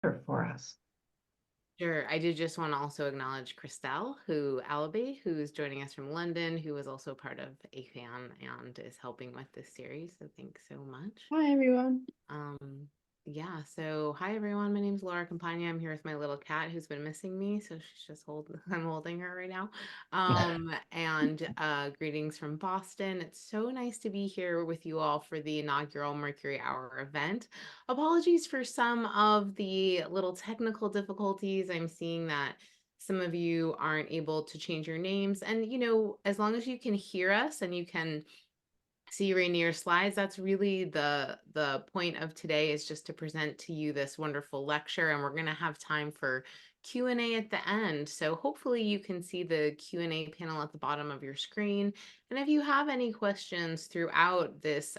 for us. Sure. I did just want to also acknowledge Christelle, Alabi, who's joining us from London, who is also part of AFAN and is helping with this series. So thanks so much. Hi, everyone. Yeah, so hi everyone. My name is Laura Campagna. I'm here with my little cat who's been missing me. So she's just I'm holding her right now. And greetings from Boston. It's so nice to be here with you all for the inaugural Mercury Hour event. Apologies for some of the little technical difficulties. I'm seeing that some of you aren't able to change your names. And, as long as you can hear us and you can see Rainier's slides, that's really the point of today, is just to present to you this wonderful lecture, and we're going to have time for Q&A at the end. So hopefully you can see the Q&A panel at the bottom of your screen. And if you have any questions throughout this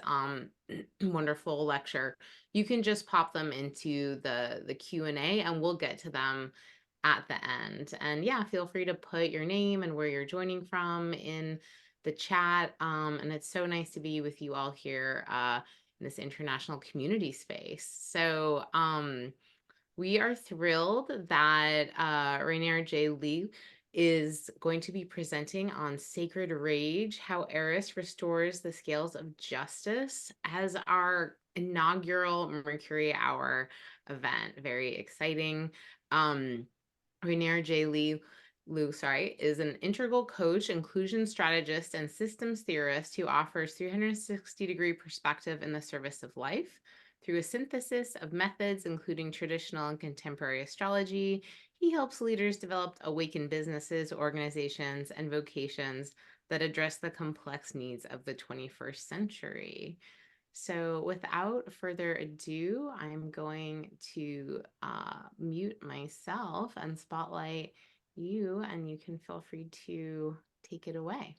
wonderful lecture, you can just pop them into the Q&A and we'll get to them at the end. And yeah, feel free to put your name and where you're joining from in the chat. And it's so nice to be with you all here in this international community space. So we are thrilled that Rayner Jae Liu is going to be presenting on Sacred Rage, How Eris Restores the Scales of Justice, as our inaugural Mercury Hour event. Very exciting. Rayner Jae Liu, is an integral coach, inclusion strategist, and systems theorist who offers 360-degree perspective in the service of life. Through a synthesis of methods, including traditional and contemporary astrology, he helps leaders develop awakened businesses, organizations, and vocations that address the complex needs of the 21st century. So without further ado, I'm going to mute myself and spotlight you, and you can feel free to take it away.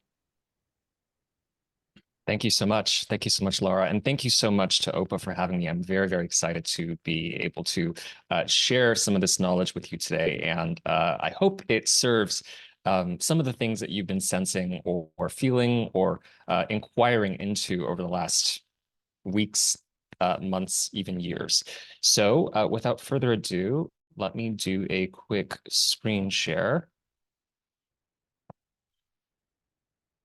Thank you so much. Thank you so much, Laura. And thank you so much to OPA for having me. I'm very, very excited to be able to share some of this knowledge with you today. And I hope it serves some of the things that you've been sensing or feeling or inquiring into over the last weeks, months, even years. So without further ado, let me do a quick screen share.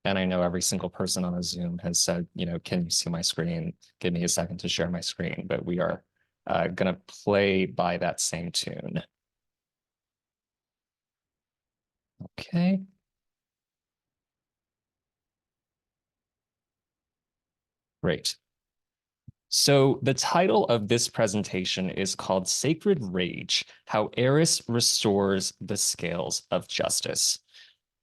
And I know every single person on a Zoom has said, can you see my screen? Give me a second to share my screen. But we are going to play by that same tune. Okay. Great. So the title of this presentation is called Sacred Rage, How Eris Restores the Scales of Justice.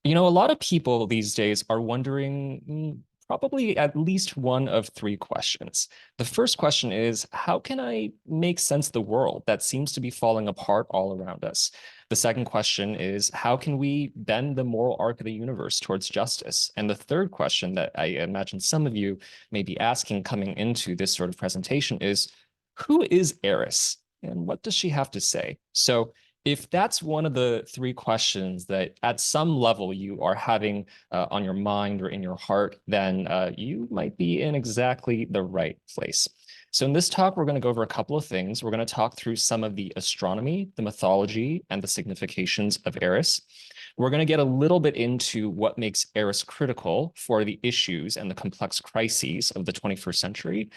A lot of people these days are wondering probably at least one of three questions. The first question is, how can I make sense of the world that seems to be falling apart all around us? The second question is, how can we bend the moral arc of the universe towards justice? And the third question that I imagine some of you may be asking coming into this sort of presentation is, who is Eris and what does she have to say? So if that's one of the three questions that at some level you are having on your mind or in your heart, then you might be in exactly the right place. So in this talk, we're going to go over a couple of things. We're going to talk through some of the astronomy, the mythology, and the significations of Eris. We're going to get a little bit into what makes Eris critical for the issues and the complex crises of the 21st century.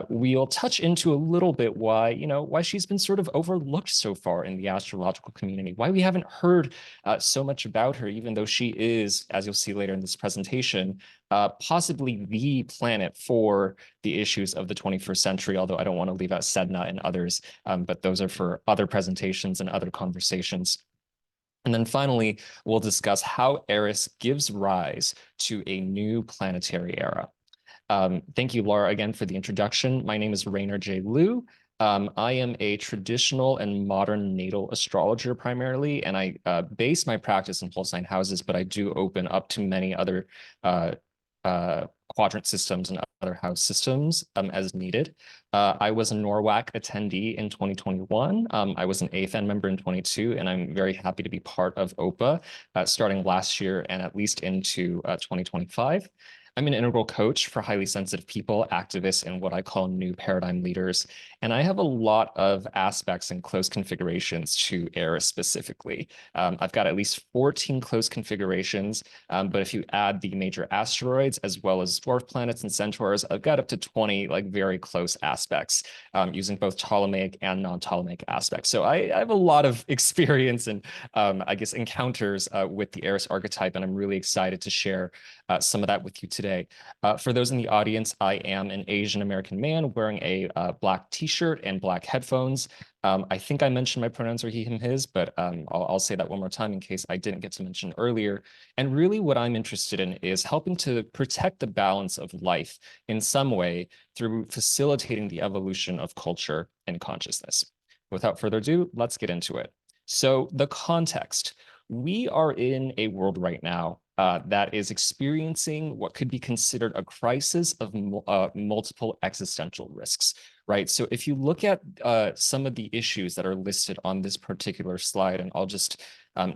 We'll touch into a little bit why she's been sort of overlooked so far in the astrological community, why we haven't heard so much about her, even though she is, as you'll see later in this presentation, possibly the planet for the issues of the 21st century, although I don't want to leave out Sedna and others, but those are for other presentations and other conversations. And then finally, we'll discuss how Eris gives rise to a new planetary era. Thank you, Laura, again for the introduction. My name is Rayner Jae Liu. I am a traditional and modern natal astrologer primarily, and I base my practice in whole sign houses, but I do open up to many other quadrant systems and other house systems as needed. I was a NORWAC attendee in 2021. I was an AFAN member in 22, and I'm very happy to be part of OPA starting last year and at least into 2025. I'm an integral coach for highly sensitive people, activists, and what I call new paradigm leaders. And I have a lot of aspects and close configurations to Eris specifically. I've got at least 14 close configurations, but if you add the major asteroids as well as dwarf planets and centaurs, I've got up to 20 like very close aspects using both Ptolemaic and non-Ptolemaic aspects. So I have a lot of experience and I guess encounters with the Eris archetype, and I'm really excited to share some of that with you today. For those in the audience, I am an Asian American man wearing a black t-shirt and black headphones. I think I mentioned my pronouns are he, him, his, but I'll say that one more time in case I didn't get to mention earlier. And really what I'm interested in is helping to protect the balance of life in some way through facilitating the evolution of culture and consciousness. Without further ado, let's get into it. So the context. We are in a world right now that is experiencing what could be considered a crisis of multiple existential risks, right? So if you look at some of the issues that are listed on this particular slide, and I'll just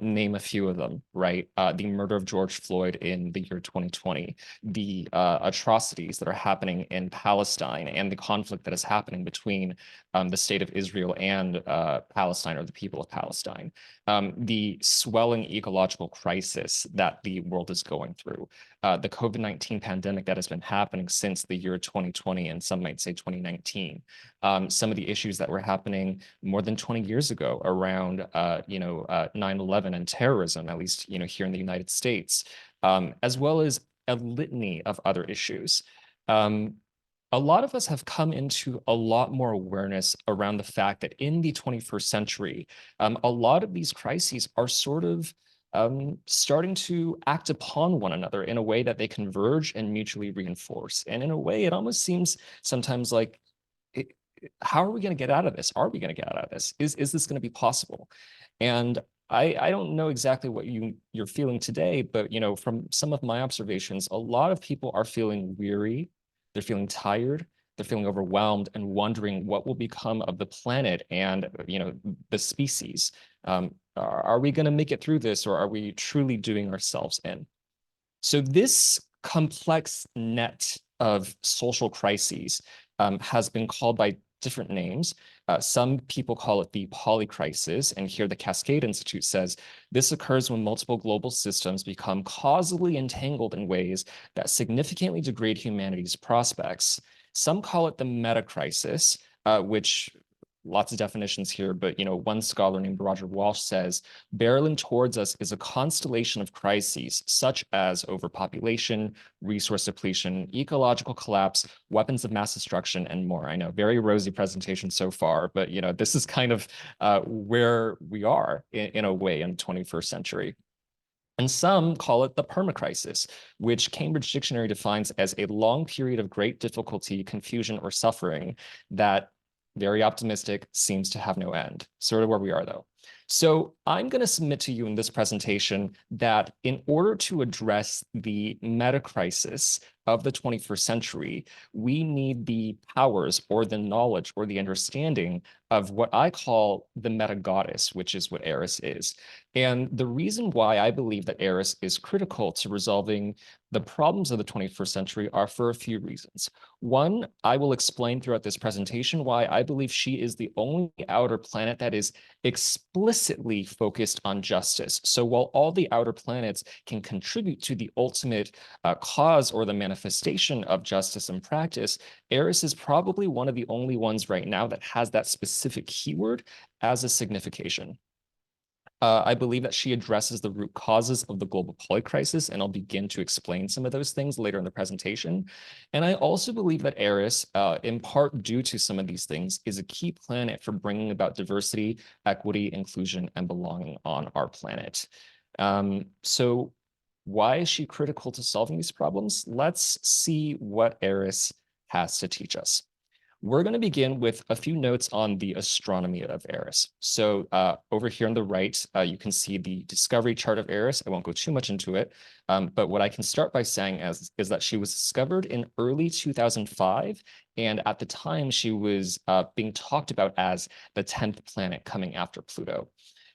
name a few of them, right? The murder of George Floyd in the year 2020, the atrocities that are happening in Palestine, and the conflict that is happening between the state of Israel and Palestine, or the people of Palestine, the swelling ecological crisis that the world is going through, the COVID-19 pandemic that has been happening since the year 2020, and some might say 2019, some of the issues that were happening more than 20 years ago around, 9/11 and terrorism, at least, here in the United States, as well as a litany of other issues. A lot of us have come into a lot more awareness around the fact that in the 21st century, a lot of these crises are sort of starting to act upon one another in a way that they converge and mutually reinforce. And in a way, it almost seems sometimes like, how are we going to get out of this? Are we going to get out of this? Is this going to be possible? And I don't know exactly what you're feeling today, but from some of my observations, a lot of people are feeling weary. They're feeling tired. They're feeling overwhelmed and wondering what will become of the planet and the species. Are we going to make it through this, or are we truly doing ourselves in? So this complex net of social crises has been called by different names. Some people call it the polycrisis, and here the Cascade Institute says this occurs when multiple global systems become causally entangled in ways that significantly degrade humanity's prospects. Some call it the metacrisis, which lots of definitions here, but one scholar named Roger Walsh says, barreling towards us is a constellation of crises such as overpopulation, resource depletion, ecological collapse, weapons of mass destruction, and more. I know, very rosy presentation so far, but this is kind of where we are in a way in the 21st century. And some call it the permacrisis, which Cambridge Dictionary defines as a long period of great difficulty, confusion, or suffering that, very optimistic, seems to have no end. Sort of where we are, though. So I'm going to submit to you in this presentation that in order to address the meta crisis of the 21st century, we need the powers or the knowledge or the understanding of what I call the meta goddess, which is what Eris is. And the reason why I believe that Eris is critical to resolving the problems of the 21st century are for a few reasons. One, I will explain throughout this presentation why I believe she is the only outer planet that is explicitly focused on justice. So while all the outer planets can contribute to the ultimate cause or the manifestation of justice in practice, Eris is probably one of the only ones right now that has that specific keyword as a signification. I believe that she addresses the root causes of the global polycrisis, and I'll begin to explain some of those things later in the presentation. And I also believe that Eris, in part due to some of these things, is a key planet for bringing about diversity, equity, inclusion, and belonging on our planet. So why is she critical to solving these problems? Let's see what Eris has to teach us. We're going to begin with a few notes on the astronomy of Eris. So over here on the right, you can see the discovery chart of Eris. I won't go too much into it, but what I can start by saying is that she was discovered in early 2005, and at the time she was being talked about as the 10th planet coming after Pluto.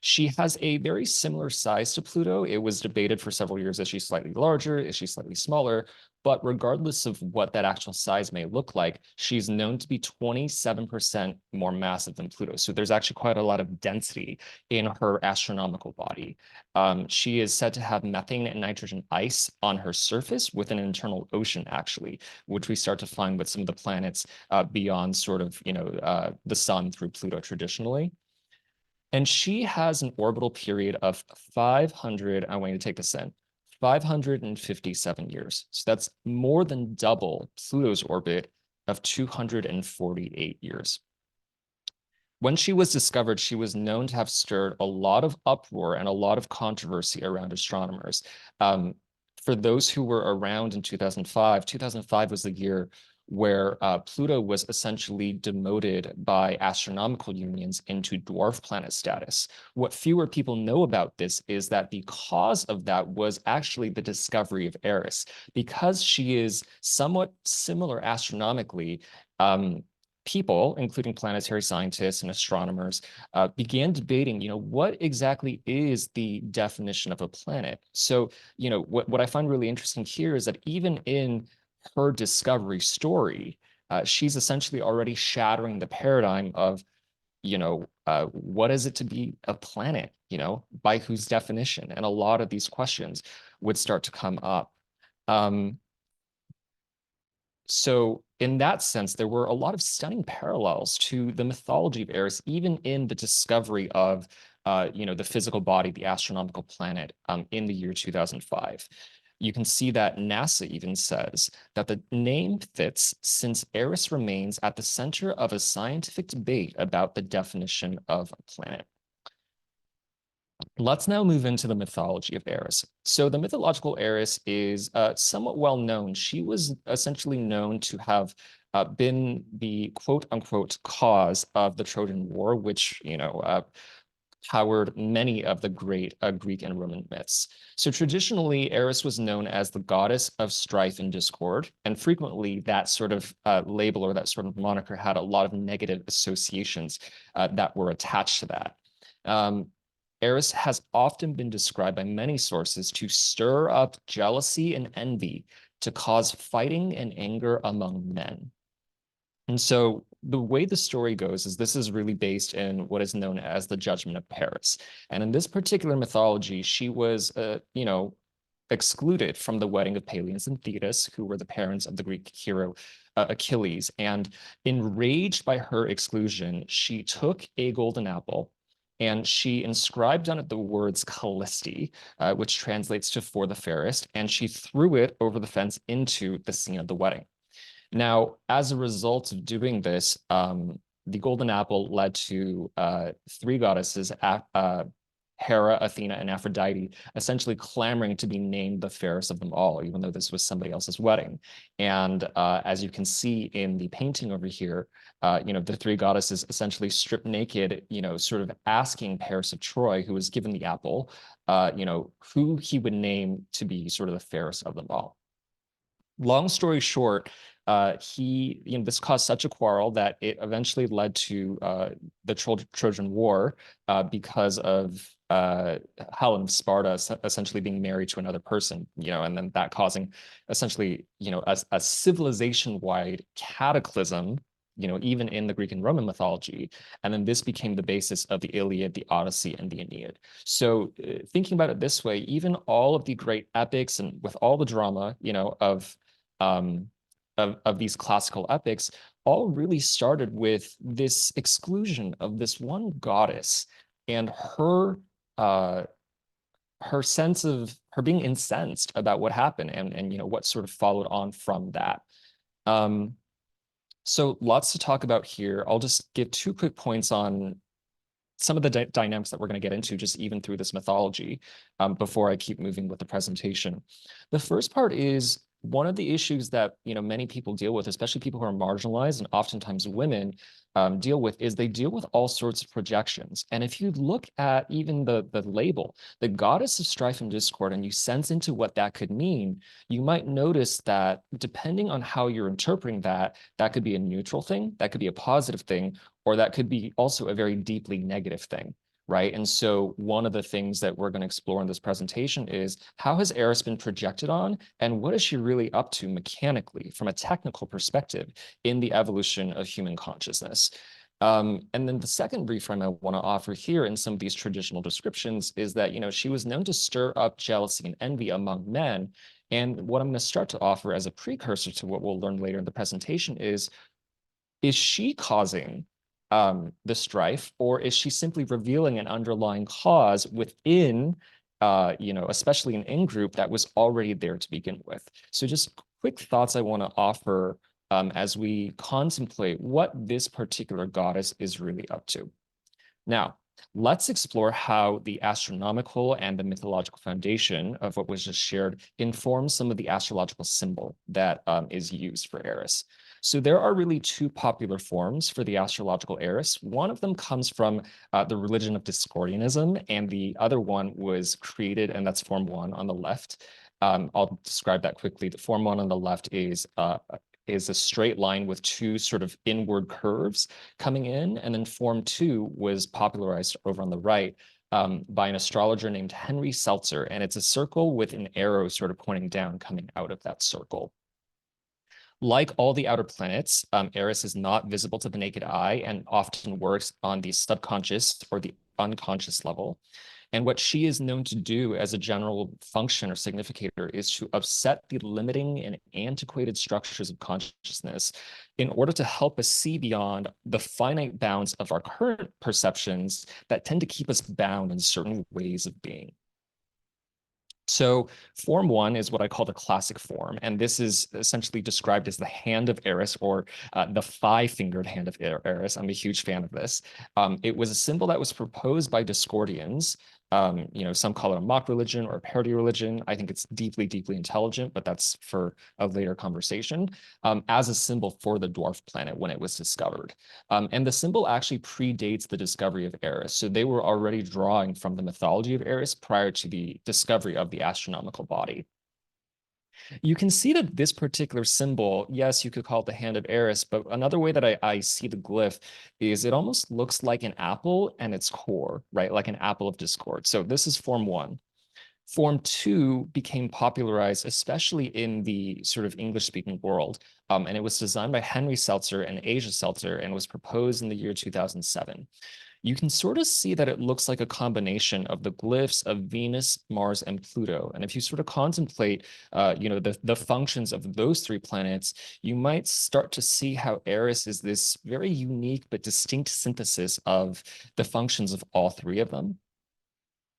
She has a very similar size to Pluto. It was debated for several years, is she slightly larger, is she slightly smaller? But regardless of what that actual size may look like, she's known to be 27% more massive than Pluto. So there's actually quite a lot of density in her astronomical body. She is said to have methane and nitrogen ice on her surface with an internal ocean, actually, which we start to find with some of the planets beyond sort of, the sun through Pluto traditionally. And she has an orbital period of 500, I want you to take this in, 557 years. So that's more than double Pluto's orbit of 248 years. When she was discovered, she was known to have stirred a lot of uproar and a lot of controversy around astronomers. For those who were around in 2005 was the year where Pluto was essentially demoted by astronomical unions into dwarf planet status. What fewer people know about this is that the cause of that was actually the discovery of Eris. Because she is somewhat similar astronomically, people, including planetary scientists and astronomers, began debating, what exactly is the definition of a planet? So, what I find really interesting here is that even in her discovery story, she's essentially already shattering the paradigm of, what is it to be a planet, by whose definition? And a lot of these questions would start to come up. So in that sense, there were a lot of stunning parallels to the mythology of Eris, even in the discovery of, the physical body, the astronomical planet, in the year 2005. You can see that NASA even says that the name fits since Eris remains at the center of a scientific debate about the definition of a planet. Let's now move into the mythology of Eris. So the mythological Eris is somewhat well known. She was essentially known to have been the quote unquote cause of the Trojan War, which, powered many of the great Greek and Roman myths. So traditionally, Eris was known as the goddess of strife and discord, and frequently that sort of label or that sort of moniker had a lot of negative associations that were attached to that. Eris has often been described by many sources to stir up jealousy and envy, to cause fighting and anger among men. And so the way the story goes is this is really based in what is known as the Judgment of Paris. And in this particular mythology, she was, excluded from the wedding of Peleus and Thetis, who were the parents of the Greek hero Achilles. And enraged by her exclusion, she took a golden apple and she inscribed on it the words Callisti, which translates to for the fairest, and she threw it over the fence into the scene of the wedding. Now, as a result of doing this, the golden apple led to three goddesses, Hera, Athena, and Aphrodite, essentially clamoring to be named the fairest of them all, even though this was somebody else's wedding. And as you can see in the painting over here, the three goddesses essentially stripped naked, sort of asking Paris of Troy, who was given the apple, who he would name to be sort of the fairest of them all. Long story short, this caused such a quarrel that it eventually led to the Trojan War because of Helen of Sparta essentially being married to another person, and then that causing essentially, a civilization-wide cataclysm, even in the Greek and Roman mythology. And then this became the basis of the Iliad, the Odyssey, and the Aeneid. So thinking about it this way, even all of the great epics and with all the drama, of these classical epics, all really started with this exclusion of this one goddess and her sense of her being incensed about what happened and what sort of followed on from that. So lots to talk about here. I'll just give two quick points on some of the dynamics that we're going to get into just even through this mythology before I keep moving with the presentation. The first part is one of the issues that many people deal with, especially people who are marginalized and oftentimes women deal with, is they deal with all sorts of projections. And if you look at even the label, the goddess of strife and discord, and you sense into what that could mean, you might notice that depending on how you're interpreting that, that could be a neutral thing, that could be a positive thing, or that could be also a very deeply negative thing. right? And so one of the things that we're going to explore in this presentation is how has Eris been projected on, and what is she really up to mechanically from a technical perspective in the evolution of human consciousness? And then the second reframe I want to offer here in some of these traditional descriptions is that, she was known to stir up jealousy and envy among men. And what I'm going to start to offer as a precursor to what we'll learn later in the presentation is she causing the strife, or is she simply revealing an underlying cause within, especially an in-group that was already there to begin with? So just quick thoughts I want to offer as we contemplate what this particular goddess is really up to. Now, let's explore how the astronomical and the mythological foundation of what was just shared informs some of the astrological symbol that is used for Eris. So there are really two popular forms for the astrological Eris. One of them comes from the religion of Discordianism, and the other one was created, and that's form one on the left. I'll describe that quickly. The form one on the left is a straight line with two sort of inward curves coming in. And then form two was popularized over on the right by an astrologer named Henry Seltzer. And it's a circle with an arrow sort of pointing down coming out of that circle. Like all the outer planets, Eris is not visible to the naked eye and often works on the subconscious or the unconscious level. And what she is known to do as a general function or significator is to upset the limiting and antiquated structures of consciousness in order to help us see beyond the finite bounds of our current perceptions that tend to keep us bound in certain ways of being. So form one is what I call the classic form, and this is essentially described as the hand of Eris, or the five-fingered hand of Eris. I'm a huge fan of this. It was a symbol that was proposed by Discordians. Some call it a mock religion or a parody religion. I think it's deeply, deeply intelligent, but that's for a later conversation, as a symbol for the dwarf planet when it was discovered. And the symbol actually predates the discovery of Eris. So they were already drawing from the mythology of Eris prior to the discovery of the astronomical body. You can see that this particular symbol, yes, you could call it the hand of Eris, but another way that I see the glyph is it almost looks like an apple and its core, right? Like an apple of discord. So this is form one. Form two became popularized, especially in the sort of English-speaking world. And it was designed by Henry Seltzer and Asia Seltzer and was proposed in the year 2007. You can sort of see that it looks like a combination of the glyphs of Venus, Mars, and Pluto. And if you sort of contemplate, the functions of those three planets, you might start to see how Eris is this very unique but distinct synthesis of the functions of all three of them.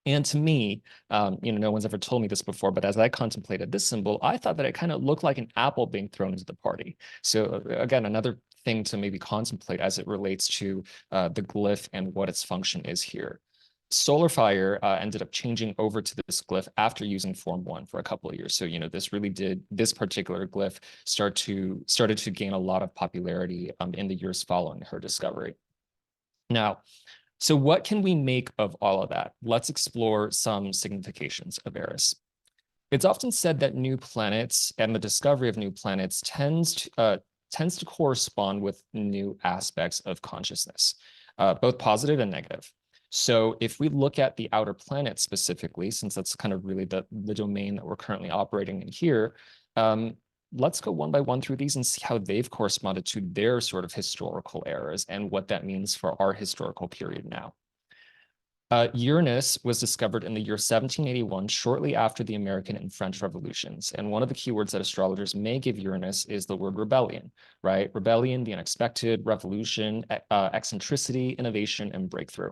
And to me, no one's ever told me this before, but as I contemplated this symbol, I thought that it kind of looked like an apple being thrown into the party. So again, another thing to maybe contemplate as it relates to the glyph and what its function is here. Solar Fire ended up changing over to this glyph after using form one for a couple of years. So, this particular glyph started to gain a lot of popularity in the years following her discovery. Now, so what can we make of all of that? Let's explore some significations of Eris. It's often said that new planets and the discovery of new planets tends to correspond with new aspects of consciousness, both positive and negative. So if we look at the outer planets specifically, since that's kind of really the domain that we're currently operating in here, let's go one by one through these and see how they've corresponded to their sort of historical eras and what that means for our historical period now. Uranus was discovered in the year 1781, shortly after the American and French revolutions. And one of the keywords that astrologers may give Uranus is the word rebellion, right? Rebellion, the unexpected, revolution, eccentricity, innovation, and breakthrough.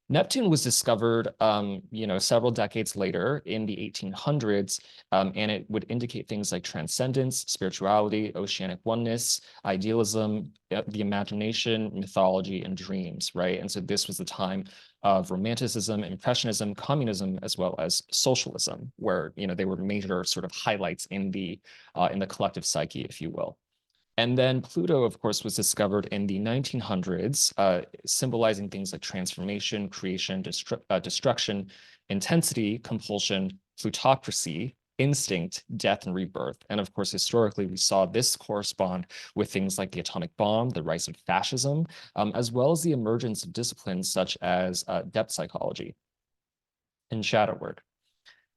Neptune was discovered, several decades later in the 1800s, and it would indicate things like transcendence, spirituality, oceanic oneness, idealism, the imagination, mythology, and dreams, right? And so this was the time of Romanticism, Impressionism, Communism, as well as Socialism, where they were major sort of highlights in the collective psyche, if you will. And then Pluto, of course, was discovered in the 1900s, symbolizing things like transformation, creation, destruction, intensity, compulsion, plutocracy, instinct, death, and rebirth. And of course, historically, we saw this correspond with things like the atomic bomb, the rise of fascism, as well as the emergence of disciplines such as depth psychology and shadow work.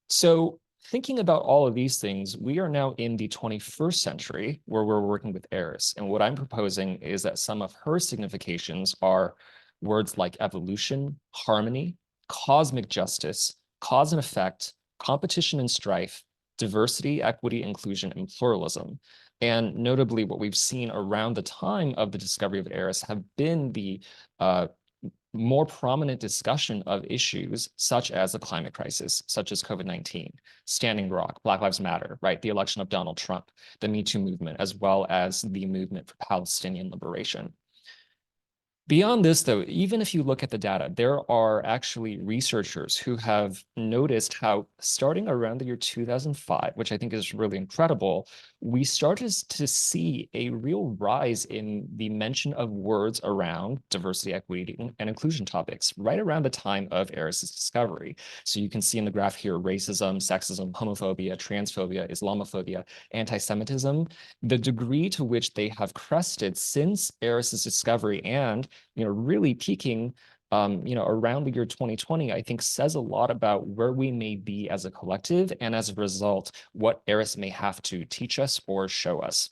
So thinking about all of these things, we are now in the 21st century where we're working with Eris. And what I'm proposing is that some of her significations are words like evolution, harmony, cosmic justice, cause and effect, competition and strife, diversity, equity, inclusion, and pluralism. And notably, what we've seen around the time of the discovery of Eris have been the more prominent discussion of issues such as the climate crisis, such as COVID-19, Standing Rock, Black Lives Matter, right? The election of Donald Trump, the Me Too movement, as well as the movement for Palestinian liberation. Beyond this, though, even if you look at the data, there are actually researchers who have noticed how starting around the year 2005, which I think is really incredible, we started to see a real rise in the mention of words around diversity, equity, and inclusion topics right around the time of Eris's discovery. So you can see in the graph here, racism, sexism, homophobia, transphobia, Islamophobia, anti-Semitism, the degree to which they have crested since Eris's discovery and really peaking, around the year 2020, I think says a lot about where we may be as a collective, and as a result, what Eris may have to teach us or show us.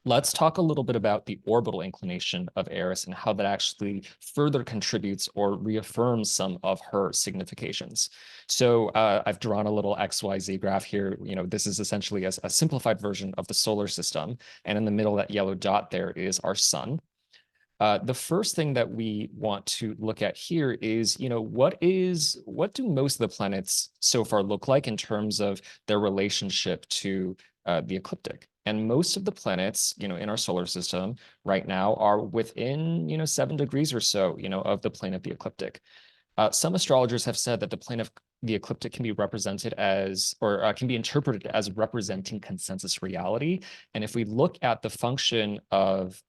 Let's talk a little bit about the orbital inclination of Eris and how that actually further contributes or reaffirms some of her significations. So I've drawn a little XYZ graph here. This is essentially a simplified version of the solar system. And in the middle, that yellow dot there is our sun. The first thing that we want to look at here is, what do most of the planets so far look like in terms of their relationship to the ecliptic? And most of the planets, in our solar system right now are within, 7 degrees or so, of the plane of the ecliptic. Some astrologers have said that the plane of the ecliptic can be represented as, or can be interpreted as representing consensus reality. And if we look at the function of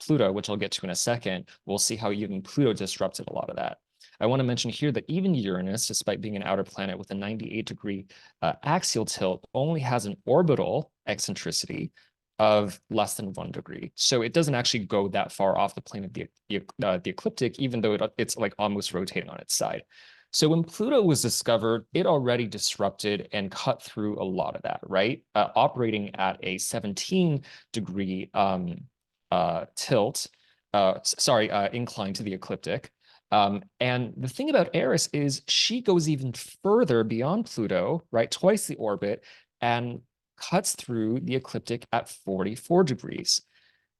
Pluto, which I'll get to in a second, we'll see how even Pluto disrupted a lot of that. I want to mention here that even Uranus, despite being an outer planet with a 98-degree axial tilt, only has an orbital eccentricity of less than 1 degree. So it doesn't actually go that far off the plane of the ecliptic, even though it's like almost rotating on its side. So when Pluto was discovered, it already disrupted and cut through a lot of that, right? Operating at a 17-degree incline to the ecliptic. And the thing about Eris is she goes even further beyond Pluto, right? Twice the orbit, and cuts through the ecliptic at 44 degrees.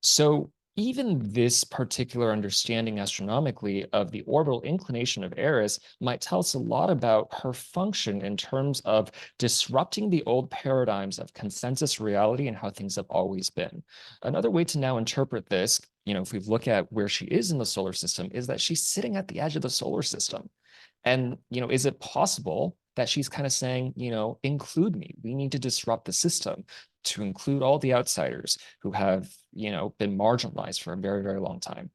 So even this particular understanding astronomically of the orbital inclination of Eris might tell us a lot about her function in terms of disrupting the old paradigms of consensus reality and how things have always been. Another way to now interpret this, if we look at where she is in the solar system, is that she's sitting at the edge of the solar system. And, is it possible that she's kind of saying, include me? We need to disrupt the system to include all the outsiders who have, been marginalized for a very, very long time.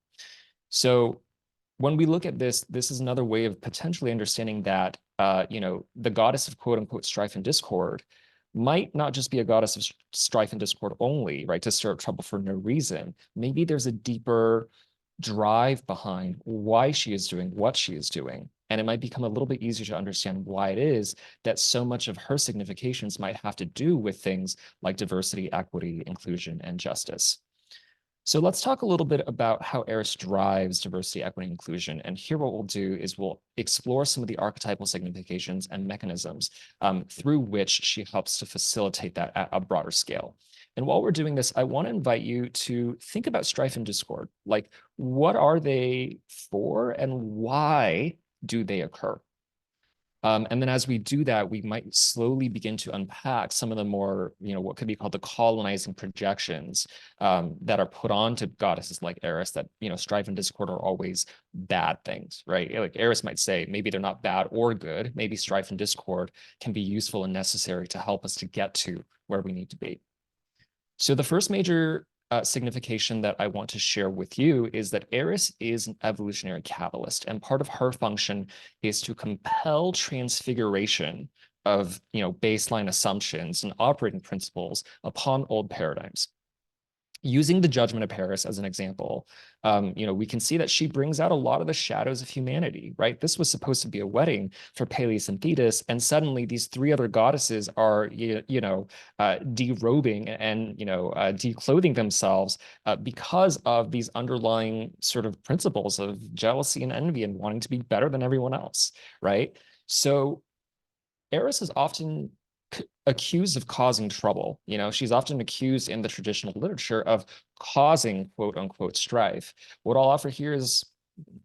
So when we look at this is another way of potentially understanding that, the goddess of quote unquote strife and discord might not just be a goddess of strife and discord only, right? To stir up trouble for no reason. Maybe there's a deeper drive behind why she is doing what she is doing. And it might become a little bit easier to understand why it is that so much of her significations might have to do with things like diversity, equity, inclusion, and justice. So let's talk a little bit about how Eris drives diversity, equity, and inclusion. And here what we'll do is we'll explore some of the archetypal significations and mechanisms through which she helps to facilitate that at a broader scale. And while we're doing this, I want to invite you to think about strife and discord. Like, what are they for and why do they occur? And then as we do that, we might slowly begin to unpack some of the more, what could be called the colonizing projections that are put onto goddesses like Eris that, strife and discord are always bad things, right? Like Eris might say, maybe they're not bad or good. Maybe strife and discord can be useful and necessary to help us to get to where we need to be. So the first major signification that I want to share with you is that Eris is an evolutionary catalyst, and part of her function is to compel transfiguration baseline assumptions and operating principles upon old paradigms. Using the judgment of Eris as an example, we can see that she brings out a lot of the shadows of humanity, right? This was supposed to be a wedding for Peleus and Thetis, and suddenly these three other goddesses are, derobing and, declothing themselves because of these underlying sort of principles of jealousy and envy and wanting to be better than everyone else, right? So Eris is often accused of causing trouble. She's often accused in the traditional literature of causing quote unquote strife. What I'll offer here is,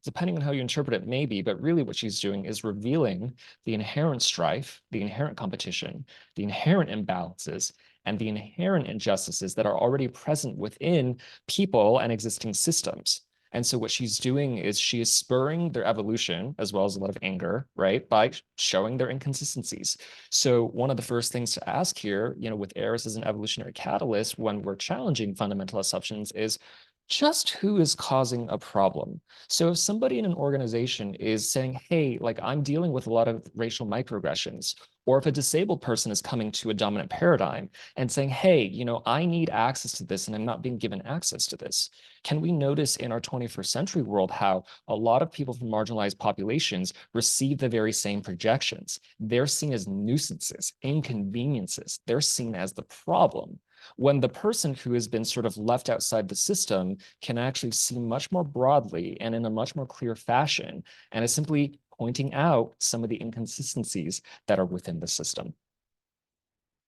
depending on how you interpret it, maybe, but really what she's doing is revealing the inherent strife, the inherent competition, the inherent imbalances, and the inherent injustices that are already present within people and existing systems. And so what she's doing is she is spurring their evolution, as well as a lot of anger, right, by showing their inconsistencies. So one of the first things to ask here, with Eris as an evolutionary catalyst when we're challenging fundamental assumptions is, just who is causing a problem? So if somebody in an organization is saying, hey, like I'm dealing with a lot of racial microaggressions, or if a disabled person is coming to a dominant paradigm and saying, hey, I need access to this and I'm not being given access to this. Can we notice in our 21st century world how a lot of people from marginalized populations receive the very same projections? They're seen as nuisances, inconveniences. They're seen as the problem, when the person who has been sort of left outside the system can actually see much more broadly and in a much more clear fashion, and is simply pointing out some of the inconsistencies that are within the system.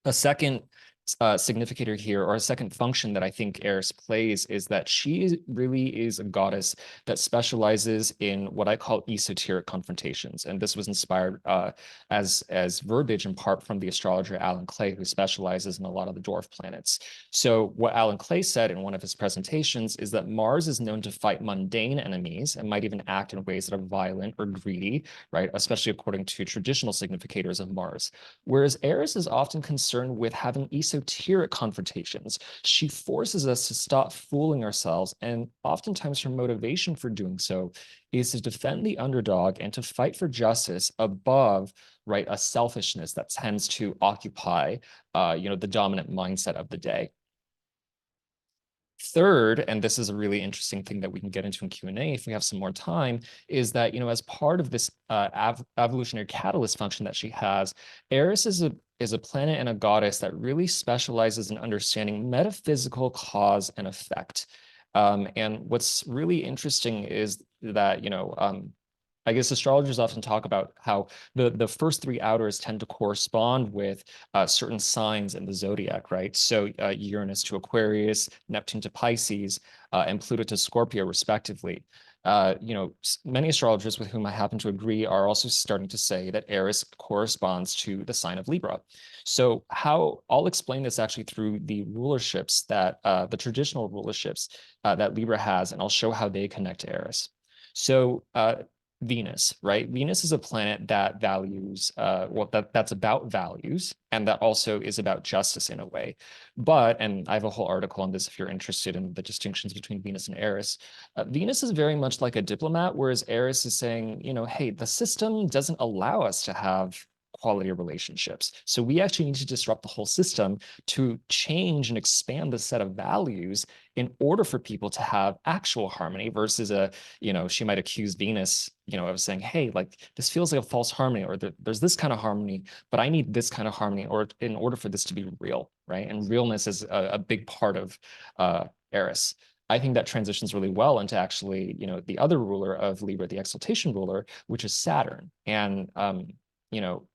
A second significator here, or a second function that I think Eris plays, is that she really is a goddess that specializes in what I call esoteric confrontations. And this was inspired as verbiage in part from the astrologer Alan Clay, who specializes in a lot of the dwarf planets. So what Alan Clay said in one of his presentations is that Mars is known to fight mundane enemies and might even act in ways that are violent or greedy, right? Especially according to traditional significators of Mars. Whereas Eris is often concerned with having esoteric confrontations. She forces us to stop fooling ourselves, and oftentimes her motivation for doing so is to defend the underdog and to fight for justice above, right, a selfishness that tends to occupy, the dominant mindset of the day. Third, and this is a really interesting thing that we can get into in Q&A if we have some more time, is that, as part of this evolutionary catalyst function that she has, Eris is a planet and a goddess that really specializes in understanding metaphysical cause and effect. And what's really interesting is that, I guess astrologers often talk about how the first three outers tend to correspond with certain signs in the zodiac, right? So Uranus to Aquarius, Neptune to Pisces, and Pluto to Scorpio, respectively. Many astrologers with whom I happen to agree are also starting to say that Eris corresponds to the sign of Libra. So I'll explain this actually through the rulerships that the traditional rulerships that Libra has, and I'll show how they connect to Eris. So Venus, right? Venus is a planet that values, that's about values, and that also is about justice in a way. But, and I have a whole article on this if you're interested in the distinctions between Venus and Eris. Venus is very much like a diplomat, whereas Eris is saying, hey, the system doesn't allow us to have quality relationships. So we actually need to disrupt the whole system to change and expand the set of values in order for people to have actual harmony versus she might accuse Venus, of saying, hey, like this feels like a false harmony, or there's this kind of harmony, but I need this kind of harmony or in order for this to be real, right? And realness is a big part of Eris. I think that transitions really well into actually, the other ruler of Libra, the exaltation ruler, which is Saturn. And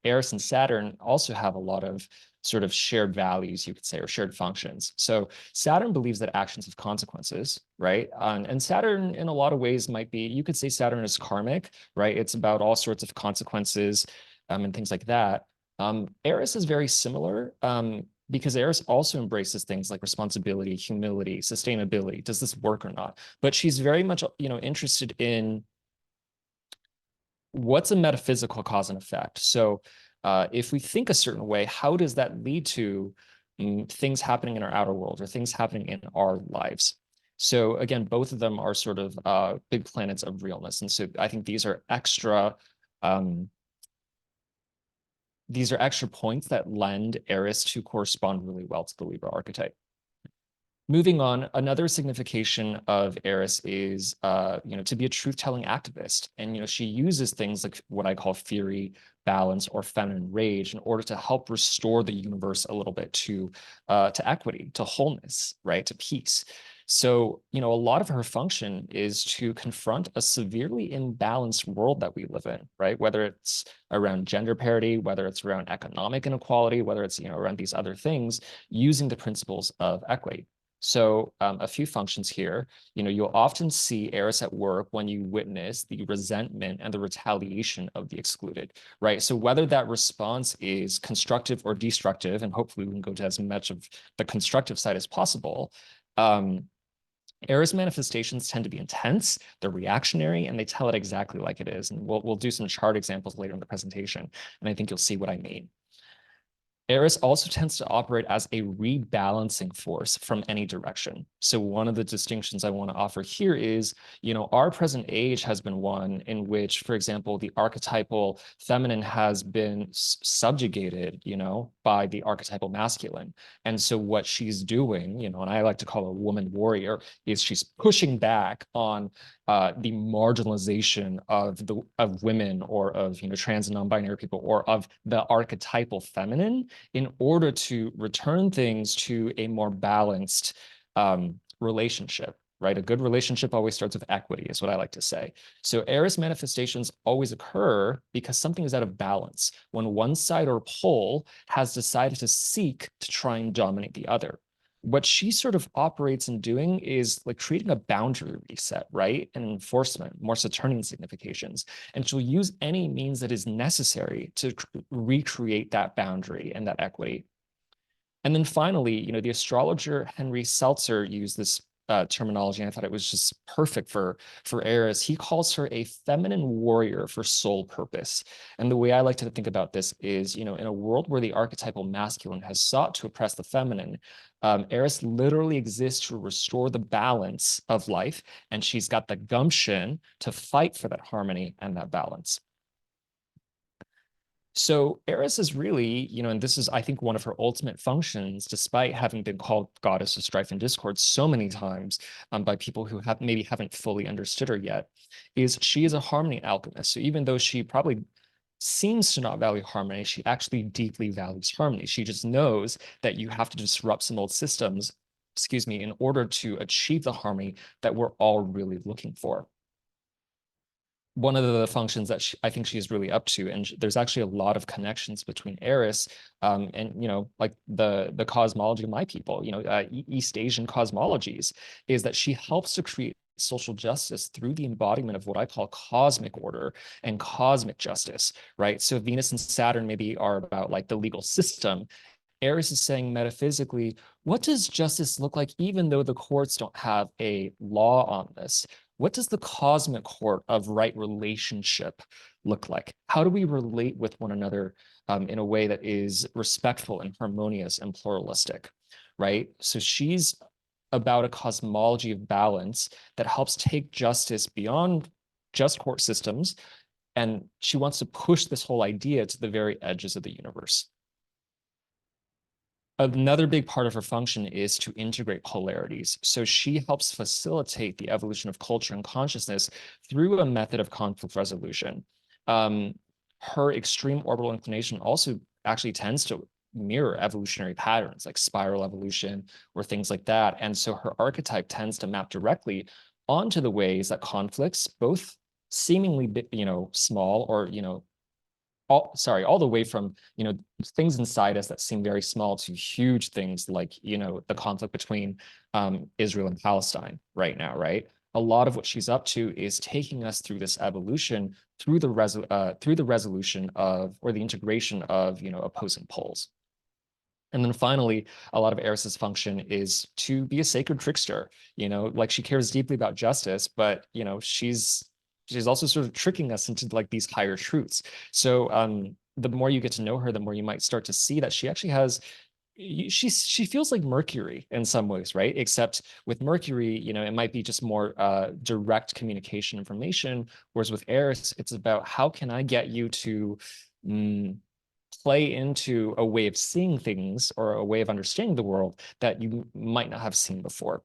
Eris and Saturn also have a lot of sort of shared values, you could say, or shared functions. So Saturn believes that actions have consequences, right? And Saturn, in a lot of ways, might be, you could say Saturn is karmic, right? It's about all sorts of consequences and things like that. Eris is very similar because Eris also embraces things like responsibility, humility, sustainability. Does this work or not? But she's very much, interested in what's a metaphysical cause and effect. So if we think a certain way, how does that lead to things happening in our outer world or things happening in our lives? So again, both of them are sort of big planets of realness. And so I think these are extra these are extra points that lend Eris to correspond really well to the Libra archetype. Moving on, another signification of Eris is, to be a truth-telling activist. And, she uses things like what I call fury, balance, or feminine rage in order to help restore the universe a little bit to equity, to wholeness, right, to peace. So, a lot of her function is to confront a severely imbalanced world that we live in, right? Whether it's around gender parity, whether it's around economic inequality, whether it's, around these other things, using the principles of equity. So a few functions here, you'll often see Eris at work when you witness the resentment and the retaliation of the excluded, right? So whether that response is constructive or destructive, and hopefully we can go to as much of the constructive side as possible, Eris manifestations tend to be intense, they're reactionary, and they tell it exactly like it is. And we'll do some chart examples later in the presentation, and I think you'll see what I mean. Eris also tends to operate as a rebalancing force from any direction. So one of the distinctions I want to offer here is, our present age has been one in which, for example, the archetypal feminine has been subjugated, by the archetypal masculine. And so what she's doing, and I like to call a woman warrior, is she's pushing back on the marginalization of women or of trans and non-binary people or of the archetypal feminine in order to return things to a more balanced relationship, right? A good relationship always starts with equity, is what I like to say. So Eris manifestations always occur because something is out of balance when one side or pole has decided to seek to try and dominate the other. What she sort of operates in doing is like creating a boundary reset, right? And enforcement, more Saturnian significations. And she'll use any means that is necessary to recreate that boundary and that equity. And then finally, the astrologer Henry Seltzer used this terminology, and I thought it was just perfect for Eris. He calls her a feminine warrior for sole purpose. And the way I like to think about this is, in a world where the archetypal masculine has sought to oppress the feminine, Eris literally exists to restore the balance of life, and she's got the gumption to fight for that harmony and that balance. So Eris is really, and this is, I think, one of her ultimate functions, despite having been called goddess of strife and discord so many times by people who maybe haven't fully understood her yet, is she is a harmony alchemist. So even though she probably seems to not value harmony, she actually deeply values harmony. She just knows that you have to disrupt some old systems, in order to achieve the harmony that we're all really looking for. One of the functions that I think she is really up to, and there's actually a lot of connections between Eris and like the cosmology of my people, East Asian cosmologies, is that she helps to create social justice through the embodiment of what I call cosmic order and cosmic justice, right? So Venus and Saturn maybe are about like the legal system. Eris is saying metaphysically, what does justice look like even though the courts don't have a law on this? What does the cosmic court of right relationship look like? How do we relate with one another in a way that is respectful and harmonious and pluralistic, right? So she's about a cosmology of balance that helps take justice beyond just court systems, and she wants to push this whole idea to the very edges of the universe. Another big part of her function is to integrate polarities. So she helps facilitate the evolution of culture and consciousness through a method of conflict resolution. Her extreme orbital inclination also actually tends to mirror evolutionary patterns like spiral evolution or things like that. And so her archetype tends to map directly onto the ways that conflicts, both seemingly, small or, all the way from, things inside us that seem very small to huge things like, the conflict between Israel and Palestine right now, right? A lot of what she's up to is taking us through this evolution through the resolution of, or the integration of, opposing poles. And then finally, a lot of Eris's function is to be a sacred trickster, like she cares deeply about justice, but, she's also sort of tricking us into like these higher truths. So the more you get to know her, the more you might start to see that she actually has, she feels like Mercury in some ways, right? Except with Mercury, it might be just more direct communication information, whereas with Eris, it's about how can I get you to play into a way of seeing things or a way of understanding the world that you might not have seen before.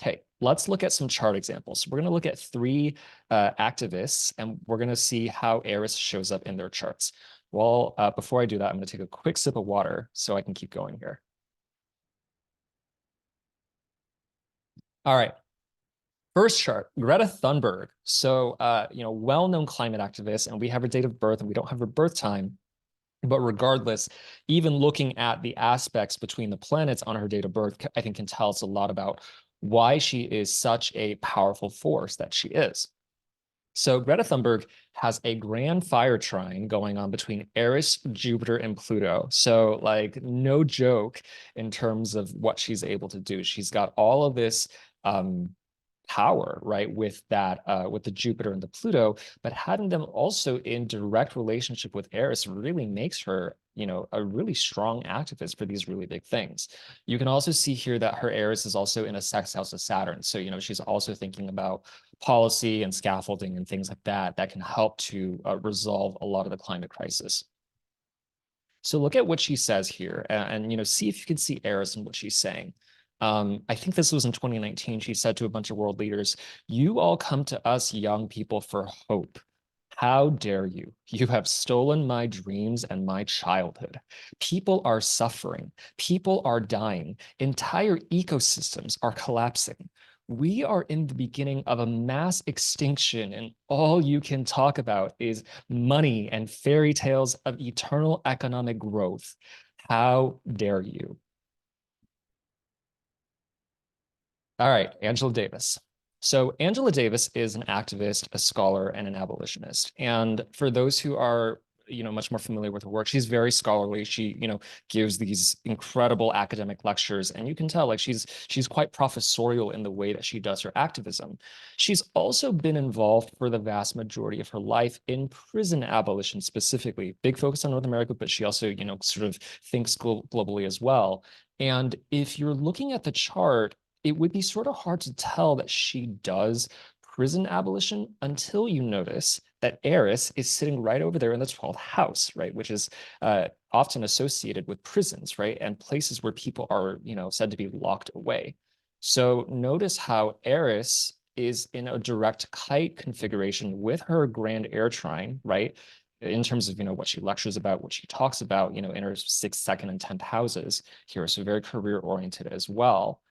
Okay, let's look at some chart examples. We're going to look at three activists, and we're going to see how Eris shows up in their charts. Well, before I do that, I'm going to take a quick sip of water so I can keep going here. All right. First chart, Greta Thunberg. So, well-known climate activist, and we have her date of birth and we don't have her birth time. But regardless, even looking at the aspects between the planets on her date of birth, I think can tell us a lot about why she is such a powerful force that she is. So Greta Thunberg has a grand fire trine going on between Eris, Jupiter, and Pluto. So like no joke in terms of what she's able to do. She's got all of this power, right, with that, with the Jupiter and the Pluto, but having them also in direct relationship with Eris really makes her, a really strong activist for these really big things. You can also see here that her Eris is also in a sextile to Saturn. So, she's also thinking about policy and scaffolding and things like that that can help to resolve a lot of the climate crisis. So look at what she says here and see if you can see Eris in what she's saying. I think this was in 2019. She said to a bunch of world leaders, "You all come to us young people for hope. How dare you? You have stolen my dreams and my childhood. People are suffering. People are dying. Entire ecosystems are collapsing. We are in the beginning of a mass extinction, and all you can talk about is money and fairy tales of eternal economic growth. How dare you?" All right, Angela Davis. So Angela Davis is an activist, a scholar, and an abolitionist. And for those who are, much more familiar with her work, she's very scholarly. She, gives these incredible academic lectures, and you can tell like she's quite professorial in the way that she does her activism. She's also been involved for the vast majority of her life in prison abolition specifically. Big focus on North America, but she also, sort of thinks globally as well. And if you're looking at the chart, it would be sort of hard to tell that she does prison abolition until you notice that Eris is sitting right over there in the 12th house, right, which is often associated with prisons, right, and places where people are, said to be locked away. So notice how Eris is in a direct kite configuration with her grand air trine, right, in terms of what she lectures about, what she talks about, in her 6th, 2nd, and 10th houses here. So very career oriented as well.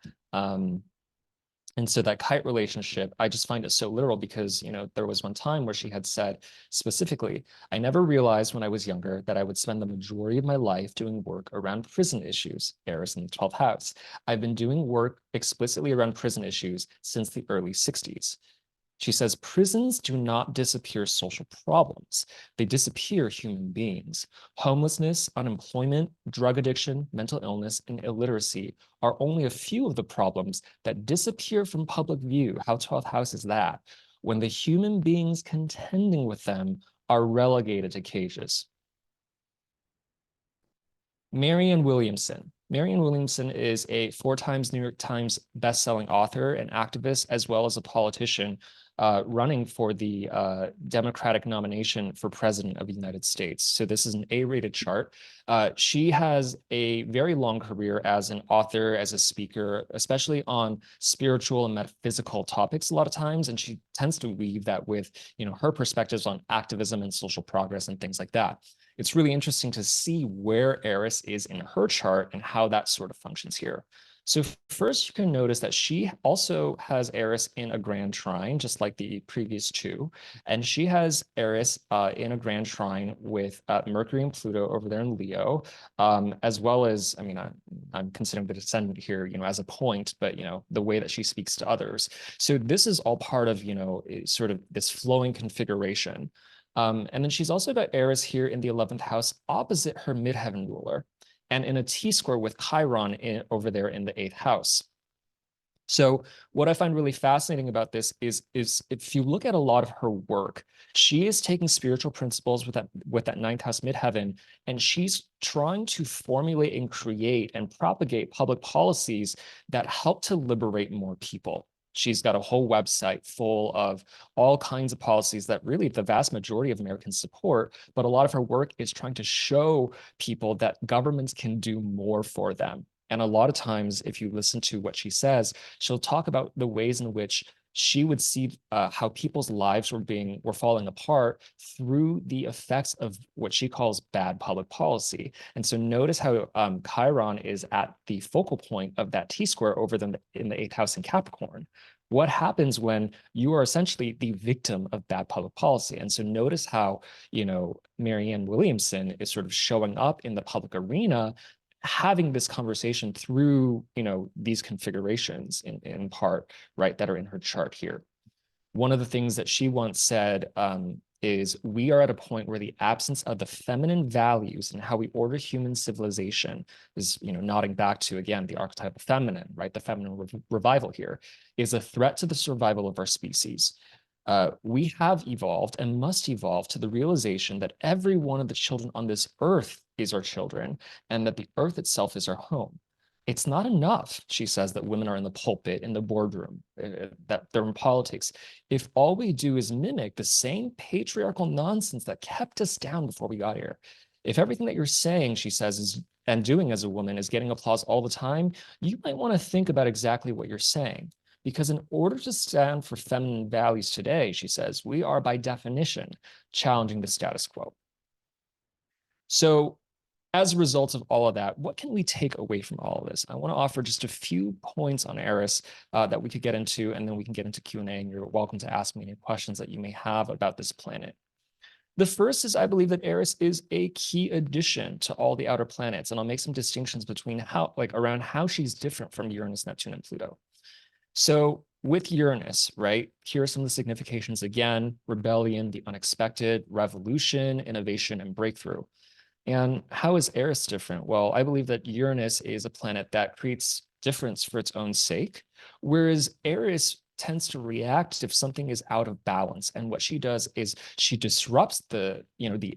And so that kite relationship, I just find it so literal because, there was one time where she had said specifically, "I never realized when I was younger that I would spend the majority of my life doing work around prison issues," Eris in the 12th house. "I've been doing work explicitly around prison issues since the early 60s. She says, "Prisons do not disappear social problems. They disappear human beings. Homelessness, unemployment, drug addiction, mental illness, and illiteracy are only a few of the problems that disappear from public view." How 12th house is that? "When the human beings contending with them are relegated to cages." Marianne Williamson. Marianne Williamson is a 4 times New York Times bestselling author and activist, as well as a politician running for the Democratic nomination for president of the United States. So this is an A-rated chart. She has a very long career as an author, as a speaker, especially on spiritual and metaphysical topics a lot of times. And she tends to weave that with, her perspectives on activism and social progress and things like that. It's really interesting to see where Eris is in her chart and how that sort of functions here. So first, you can notice that she also has Eris in a grand trine, just like the previous two. And she has Eris in a grand trine with Mercury and Pluto over there in Leo, as well as, I'm considering the descendant here, as a point, but, the way that she speaks to others. So this is all part of, sort of this flowing configuration. And then she's also got Eris here in the 11th house opposite her midheaven ruler and in a T-square with Chiron over there in the 8th house. So what I find really fascinating about this is if you look at a lot of her work, she is taking spiritual principles with that 9th house midheaven, and she's trying to formulate and create and propagate public policies that help to liberate more people. She's got a whole website full of all kinds of policies that really the vast majority of Americans support, but a lot of her work is trying to show people that governments can do more for them. And a lot of times, if you listen to what she says, she'll talk about the ways in which she would see how people's lives were falling apart through the effects of what she calls bad public policy. And so notice how Chiron is at the focal point of that T-square over them in the 8th house in Capricorn. What happens when you are essentially the victim of bad public policy? And so notice how, Marianne Williamson is sort of showing up in the public arena, having this conversation through, these configurations in part, right, that are in her chart here. One of the things that she once said is, we are at a point where the absence of the feminine values and how we order human civilization is, nodding back to, again, the archetypal feminine, right? The feminine revival here is a threat to the survival of our species. We have evolved and must evolve to the realization that every one of the children on this earth is our children, and that the earth itself is our home. It's not enough, she says, that women are in the pulpit, in the boardroom, that they're in politics. If all we do is mimic the same patriarchal nonsense that kept us down before we got here, if everything that you're saying, she says, and doing as a woman is getting applause all the time, you might want to think about exactly what you're saying. Because in order to stand for feminine values today, she says, we are by definition challenging the status quo. So as a result of all of that, what can we take away from all of this? I want to offer just a few points on Eris that we could get into, and then we can get into Q&A, and you're welcome to ask me any questions that you may have about this planet. The first is, I believe that Eris is a key addition to all the outer planets, and I'll make some distinctions between around how she's different from Uranus, Neptune, and Pluto. So with Uranus, right, here are some of the significations again: rebellion, the unexpected, revolution, innovation, and breakthrough. And how is Eris different? Well, I believe that Uranus is a planet that creates difference for its own sake, whereas Eris tends to react if something is out of balance. And what she does is she disrupts the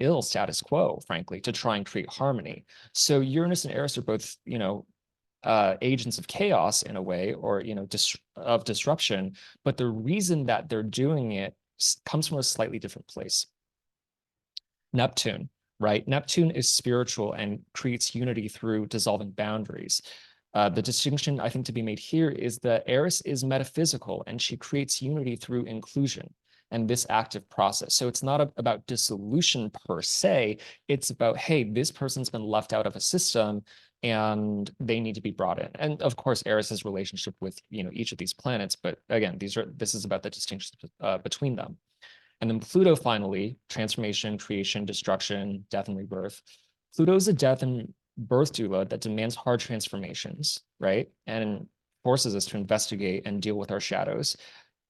ill status quo, frankly, to try and create harmony. So Uranus and Eris are both, agents of chaos in a way, or of disruption, but the reason that they're doing it comes from a slightly different place. Neptune, right? Neptune is spiritual and creates unity through dissolving boundaries. The distinction I think to be made here is that Eris is metaphysical, and she creates unity through inclusion and this active process. So it's not about dissolution per se. It's about, hey, this person's been left out of a system and they need to be brought in. And of course, Eris's relationship with each of these planets. But again, this is about the distinctions between them. And then Pluto, finally, transformation, creation, destruction, death, and rebirth. Pluto is a death and birth doula that demands hard transformations, right? And forces us to investigate and deal with our shadows.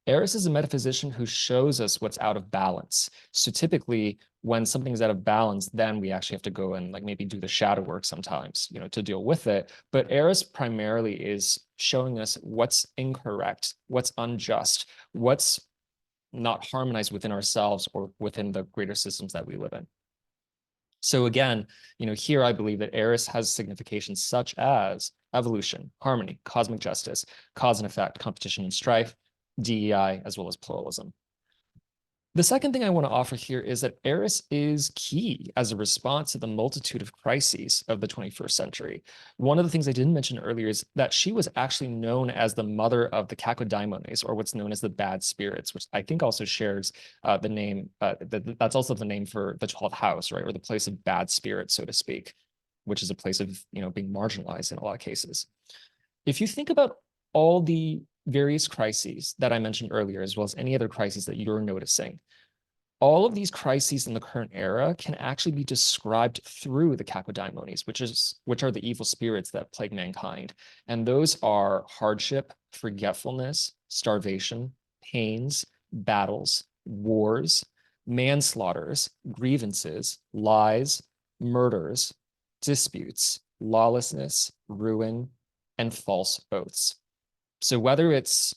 Eris is a metaphysician who shows us what's out of balance. So typically, when something's out of balance, then we actually have to go and maybe do the shadow work sometimes, to deal with it. But Eris primarily is showing us what's incorrect, what's unjust, what's not harmonized within ourselves or within the greater systems that we live in. So again, here I believe that Eris has significations such as evolution, harmony, cosmic justice, cause and effect, competition and strife, DEI, as well as pluralism. The second thing I want to offer here is that Eris is key as a response to the multitude of crises of the 21st century. One of the things I didn't mention earlier is that she was actually known as the mother of the Kakodaimones, or what's known as the bad spirits, which I think also shares the name, that's also the name for the 12th house, right? Or the place of bad spirits, so to speak, which is a place of, being marginalized in a lot of cases. If you think about all the various crises that I mentioned earlier, as well as any other crises that you're noticing, all of these crises in the current era can actually be described through the Kakodaimones, which are the evil spirits that plague mankind. And those are hardship, forgetfulness, starvation, pains, battles, wars, manslaughters, grievances, lies, murders, disputes, lawlessness, ruin, and false oaths. So whether it's,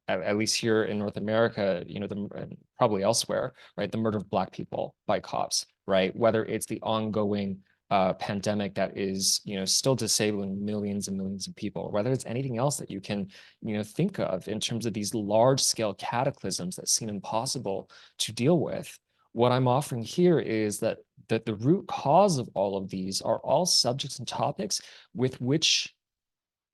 at least here in North America, and probably elsewhere, right, the murder of Black people by cops, right? Whether it's the ongoing pandemic that is, still disabling millions and millions of people, or whether it's anything else that you can, think of in terms of these large scale cataclysms that seem impossible to deal with. What I'm offering here is that the root cause of all of these are all subjects and topics with which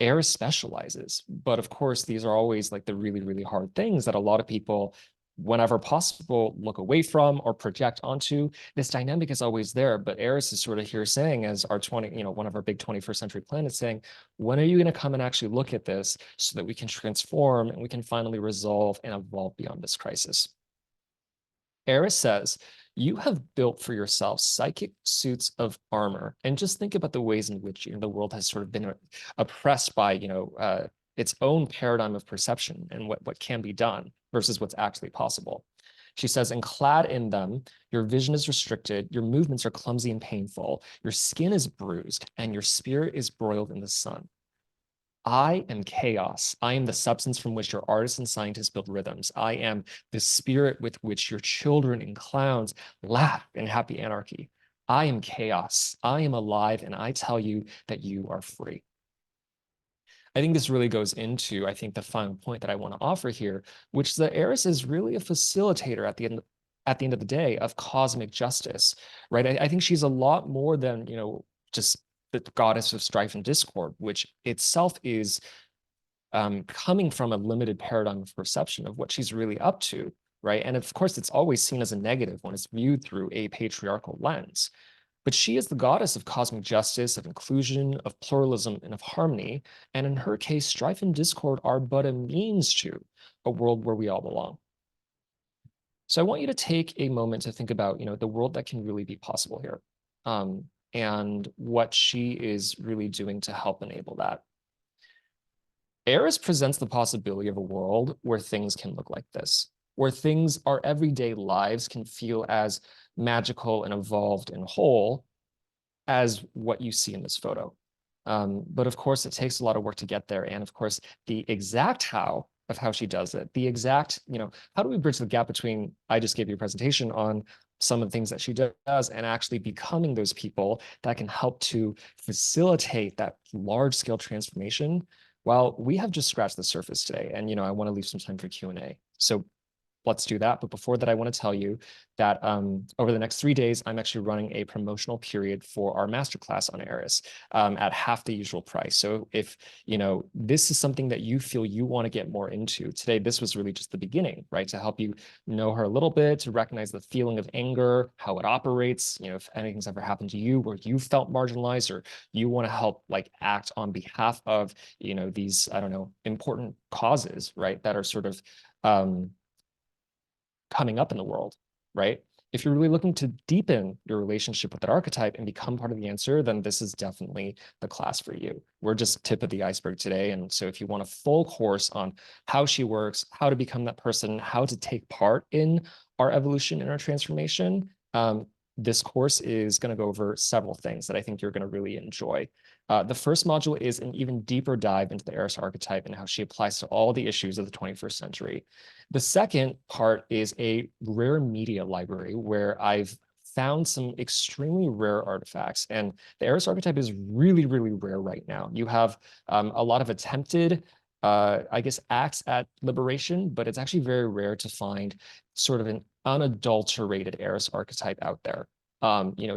Eris specializes. But of course, these are always like the really, really hard things that a lot of people, whenever possible, look away from or project onto. This dynamic is always there, but Eris is sort of here saying, as our one of our big 21st century planets saying, when are you going to come and actually look at this so that we can transform and we can finally resolve and evolve beyond this crisis? Eris says, you have built for yourself psychic suits of armor. And just think about the ways in which the world has sort of been oppressed by its own paradigm of perception and what can be done versus what's actually possible. She says, and clad in them, your vision is restricted, your movements are clumsy and painful, your skin is bruised, and your spirit is broiled in the sun. I am chaos. I am the substance from which your artists and scientists build rhythms. I am the spirit with which your children and clowns laugh in happy anarchy. I am chaos. I am alive, and I tell you that you are free. I think this really goes into, I think, the final point that I want to offer here, which is that Eris is really a facilitator at the end of the day of cosmic justice, right? I think she's a lot more than, just the goddess of strife and discord, which itself is coming from a limited paradigm of perception of what she's really up to, right? And of course, it's always seen as a negative when it's viewed through a patriarchal lens. But she is the goddess of cosmic justice, of inclusion, of pluralism, and of harmony. And in her case, strife and discord are but a means to a world where we all belong. So I want you to take a moment to think about, the world that can really be possible here. And what she is really doing to help enable that. Eris presents the possibility of a world where things can look like this, where things, our everyday lives can feel as magical and evolved and whole as what you see in this photo. But of course, it takes a lot of work to get there. And of course, the exact how of how she does it, the exact, how do we bridge the gap between, I just gave you a presentation on some of the things that she does and actually becoming those people that can help to facilitate that large scale transformation. Well, we have just scratched the surface today, and I want to leave some time for Q&A. So let's do that. But before that, I want to tell you that over the next 3 days, I'm actually running a promotional period for our masterclass on Eris at half the usual price. So if this is something that you feel you want to get more into today, this was really just the beginning, right? To help you know her a little bit, to recognize the feeling of anger, how it operates. If anything's ever happened to you where you felt marginalized, or you want to help act on behalf of these, I don't know, important causes, right? That are sort of coming up in the world, right? If you're really looking to deepen your relationship with that archetype and become part of the answer, then this is definitely the class for you. We're just tip of the iceberg today. And so if you want a full course on how she works, how to become that person, how to take part in our evolution and our transformation, this course is going to go over several things that I think you're going to really enjoy. The first module is an even deeper dive into the Eris archetype and how she applies to all the issues of the 21st century. The second part is a rare media library where I've found some extremely rare artifacts. And the Eris archetype is really, really rare right now. You have a lot of attempted, I guess, acts at liberation, but it's actually very rare to find sort of an unadulterated Eris archetype out there.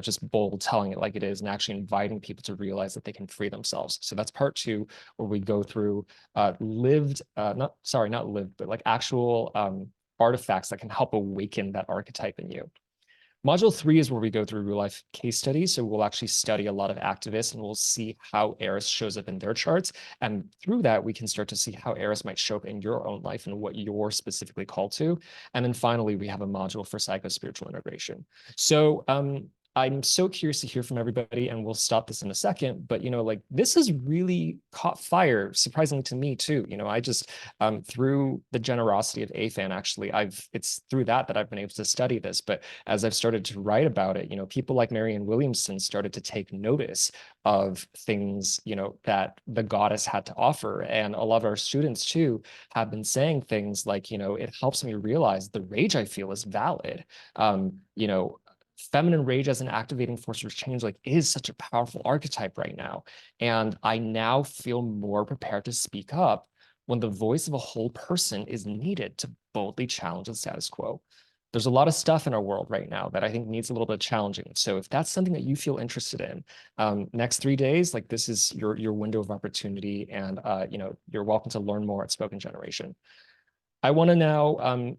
Just bold telling it like it is and actually inviting people to realize that they can free themselves. So that's part 2, where we go through not lived, but actual artifacts that can help awaken that archetype in you. Module 3 is where we go through real life case studies. So we'll actually study a lot of activists and we'll see how Eris shows up in their charts. And through that, we can start to see how Eris might show up in your own life and what you're specifically called to. And then finally, we have a module for psycho-spiritual integration. So I'm so curious to hear from everybody, and we'll stop this in a second, but this has really caught fire, surprisingly to me too. I just through the generosity of AFAN, actually, it's through that I've been able to study this. But as I've started to write about it, people like Marianne Williamson started to take notice of things, that the goddess had to offer. And a lot of our students too have been saying things like, it helps me realize the rage I feel is valid. feminine rage as an activating force for change like is such a powerful archetype right now. And I now feel more prepared to speak up when the voice of a whole person is needed to boldly challenge the status quo. There's a lot of stuff in our world right now that I think needs a little bit of challenging. So if that's something that you feel interested in, next 3 days, like this is your window of opportunity, and you're welcome to learn more at Spoken Generation. I want to now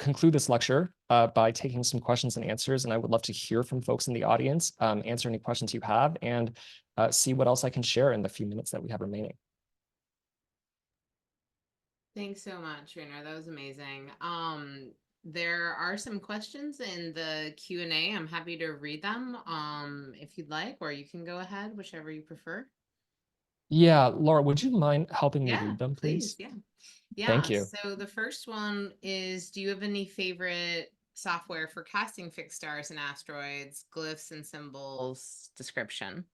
conclude this lecture by taking some questions and answers, and I would love to hear from folks in the audience, answer any questions you have, and see what else I can share in the few minutes that we have remaining. Thanks so much, Rayner. That was amazing. There are some questions in the Q&A. I'm happy to read them if you'd like, or you can go ahead, whichever you prefer. Yeah, Laura, would you mind helping me Yeah, read them, please. please? Yeah. Thank Yeah. you. So the first one is, do you have any favorite software for casting fixed stars and asteroids, glyphs and symbols, description?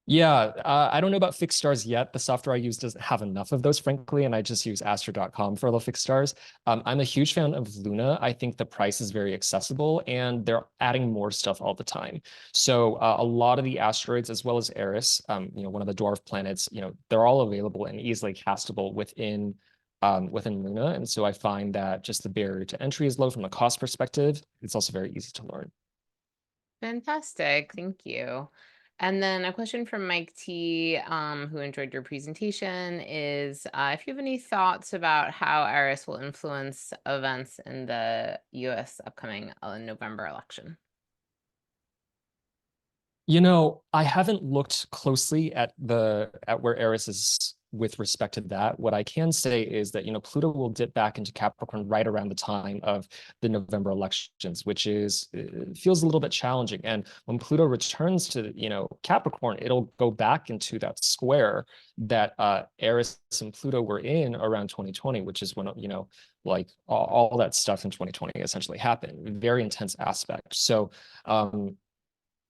Yeah, I don't know about fixed stars yet. The software I use doesn't have enough of those, frankly, and I just use astro.com for all the fixed stars. I'm a huge fan of Luna. I think the price is very accessible, and they're adding more stuff all the time. So a lot of the asteroids, as well as Eris, one of the dwarf planets, they're all available and easily castable within Luna. And so I find that just the barrier to entry is low from a cost perspective. It's also very easy to learn. Fantastic. Thank you. And then a question from Mike T, who enjoyed your presentation, is if you have any thoughts about how Eris will influence events in the US upcoming November election. I haven't looked closely at where Eris is with respect to that. What I can say is that, Pluto will dip back into Capricorn right around the time of the November elections, which feels a little bit challenging. And when Pluto returns to, Capricorn, it'll go back into that square that Eris and Pluto were in around 2020, which is when, like all that stuff in 2020 essentially happened. Very intense aspect. So,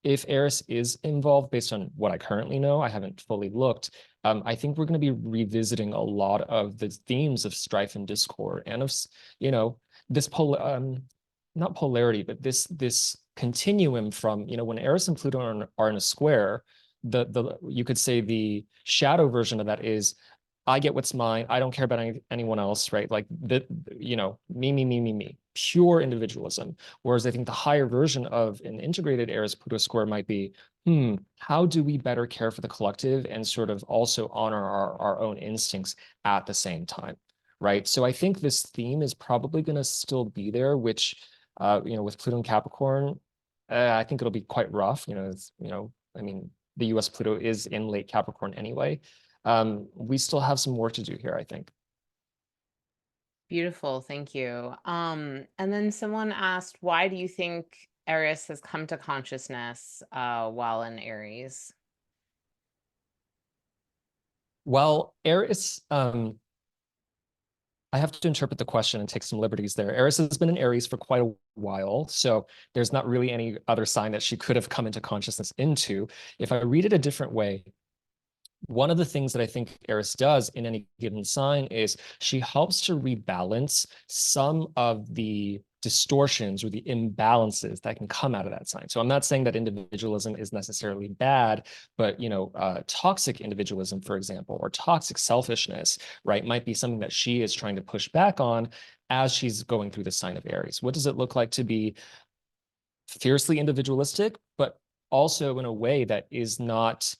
if Eris is involved, based on what I currently know, I haven't fully looked. I think we're going to be revisiting a lot of the themes of strife and discord, and of this not polarity, but this continuum from when Eris and Pluto are in a square. The you could say the shadow version of that is, I get what's mine. I don't care about anyone else, right? Like me, me, me, me, me, pure individualism. Whereas I think the higher version of an integrated Eris Pluto square might be, how do we better care for the collective and sort of also honor our own instincts at the same time, right? So I think this theme is probably going to still be there, which, with Pluto and Capricorn, I think it'll be quite rough. I mean, the US Pluto is in late Capricorn anyway. We still have some work to do here, I think. Beautiful, thank you. And then someone asked, why do you think Eris has come to consciousness while in Aries? Well, Eris, I have to interpret the question and take some liberties there. Eris has been in Aries for quite a while, so there's not really any other sign that she could have come into consciousness into. If I read it a different way, one of the things that I think Eris does in any given sign is she helps to rebalance some of the distortions or the imbalances that can come out of that sign. So I'm not saying that individualism is necessarily bad, but toxic individualism, for example, or toxic selfishness, right, might be something that she is trying to push back on as she's going through the sign of Aries. What does it look like to be fiercely individualistic, but also in a way that is not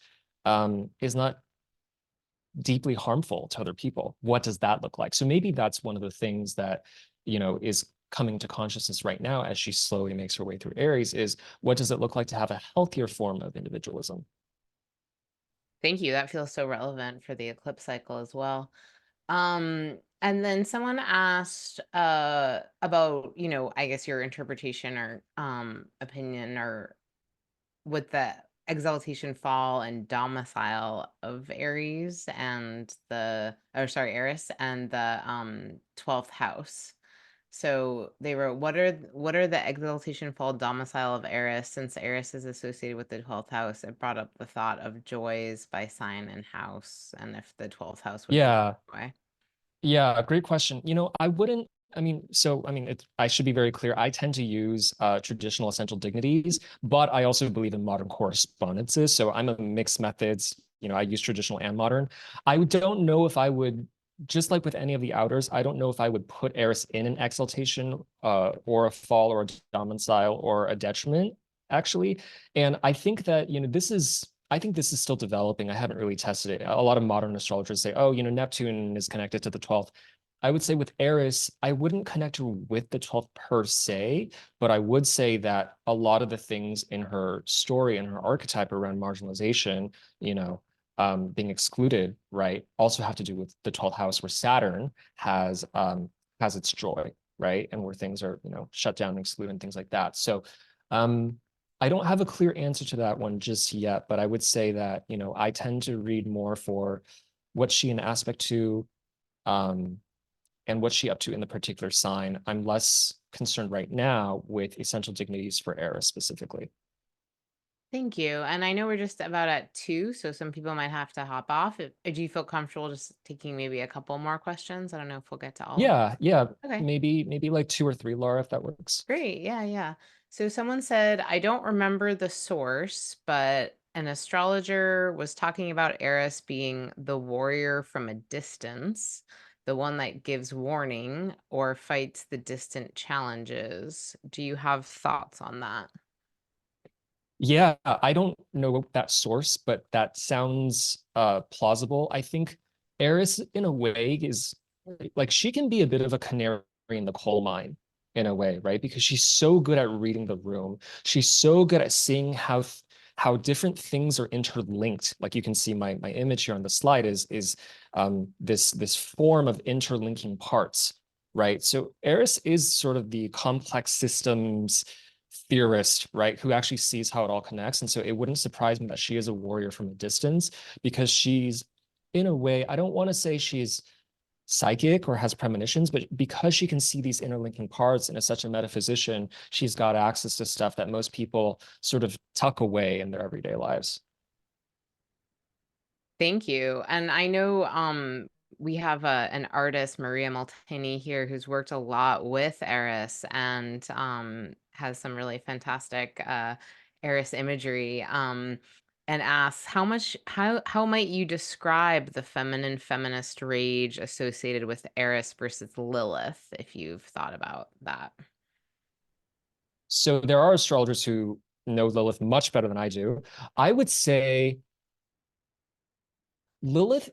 deeply harmful to other people? What does that look like? So maybe that's one of the things that, is coming to consciousness right now as she slowly makes her way through Aries, is what does it look like to have a healthier form of individualism? Thank you. That feels so relevant for the eclipse cycle as well. And then someone asked about, I guess your interpretation or opinion or with the exaltation fall and domicile of Aries and Eris and the 12th house. So they wrote, what are the exaltation fall domicile of Eris? Since Eris is associated with the 12th house, it brought up the thought of joys by sign and house, and if the 12th house would be Yeah, joy. yeah, great question. I wouldn't I mean, I should be very clear. I tend to use traditional essential dignities, but I also believe in modern correspondences. So I'm a mixed methods. I use traditional and modern. I don't know if I would, just like with any of the outers, I don't know if I would put Eris in an exaltation, or a fall, or a domicile, or a detriment, actually. And I think that, I think this is still developing. I haven't really tested it. A lot of modern astrologers say, oh, Neptune is connected to the 12th. I would say with Eris, I wouldn't connect her with the 12th per se, but I would say that a lot of the things in her story and her archetype around marginalization, being excluded, right, also have to do with the 12th house, where Saturn has its joy, right, and where things are, shut down and excluded and things like that. So, I don't have a clear answer to that one just yet, but I would say that, I tend to read more for what's she an aspect to, and what's she up to in the particular sign. I'm less concerned right now with essential dignities for Eris specifically. Thank you. And I know we're just about at 2, so some people might have to hop off. Do you feel comfortable just taking maybe a couple more questions? I don't know if we'll get to all of Yeah, yeah. them. Okay. Maybe like 2 or 3, Laura, if that works. Great. Yeah, yeah. So someone said, I don't remember the source, but an astrologer was talking about Eris being the warrior from a distance, the one that gives warning or fights the distant challenges. Do you have thoughts on that? Yeah, I don't know that source, but that sounds plausible. I think Eris, in a way, is like she can be a bit of a canary in the coal mine in a way, right? Because she's so good at reading the room. She's so good at seeing how different things are interlinked. Like you can see my image here on the slide is this form of interlinking parts, right? So Eris is sort of the complex systems theorist, right, who actually sees how it all connects. And so it wouldn't surprise me that she is a warrior from a distance, because she's, in a way, I don't want to say she's psychic or has premonitions, but because she can see these interlinking parts and is such a metaphysician, she's got access to stuff that most people sort of tuck away in their everyday lives. Thank you. And I know we have an artist, Maria Maltini here, who's worked a lot with Eris and has some really fantastic Eris imagery. And asks how might you describe the feminine feminist rage associated with Eris versus Lilith, if you've thought about that? So there are astrologers who know Lilith much better than I do. I would say Lilith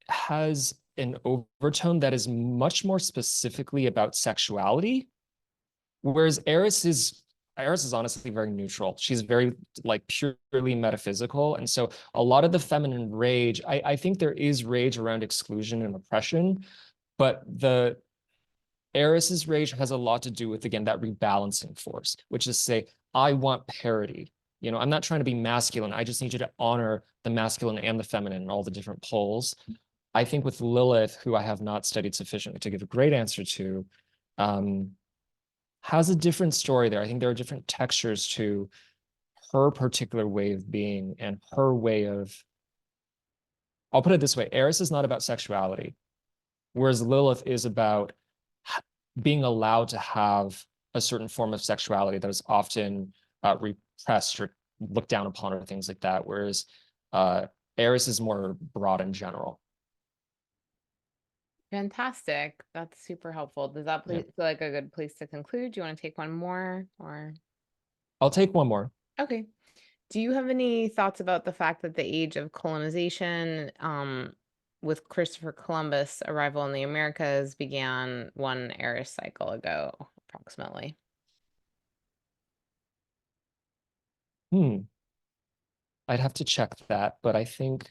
has an overtone that is much more specifically about sexuality, whereas Eris is honestly very neutral. She's very like purely metaphysical. And so a lot of the feminine rage, I think there is rage around exclusion and oppression, but the Eris's rage has a lot to do with, again, that rebalancing force, which is say, I want parity. I'm not trying to be masculine. I just need you to honor the masculine and the feminine and all the different poles. I think with Lilith, who I have not studied sufficiently to give a great answer to, has a different story there. I think there are different textures to her particular way of being and her way of, I'll put it this way, Eris is not about sexuality, whereas Lilith is about being allowed to have a certain form of sexuality that is often repressed or looked down upon or things like that, whereas Eris is more broad in general. Fantastic. That's super helpful. Does that Yeah. feel like a good place to conclude? Do you want to take one more or? I'll take one more. Okay. Do you have any thoughts about the fact that the age of colonization, with Christopher Columbus' arrival in the Americas began one Eris cycle ago, approximately? Hmm. I'd have to check that, but I think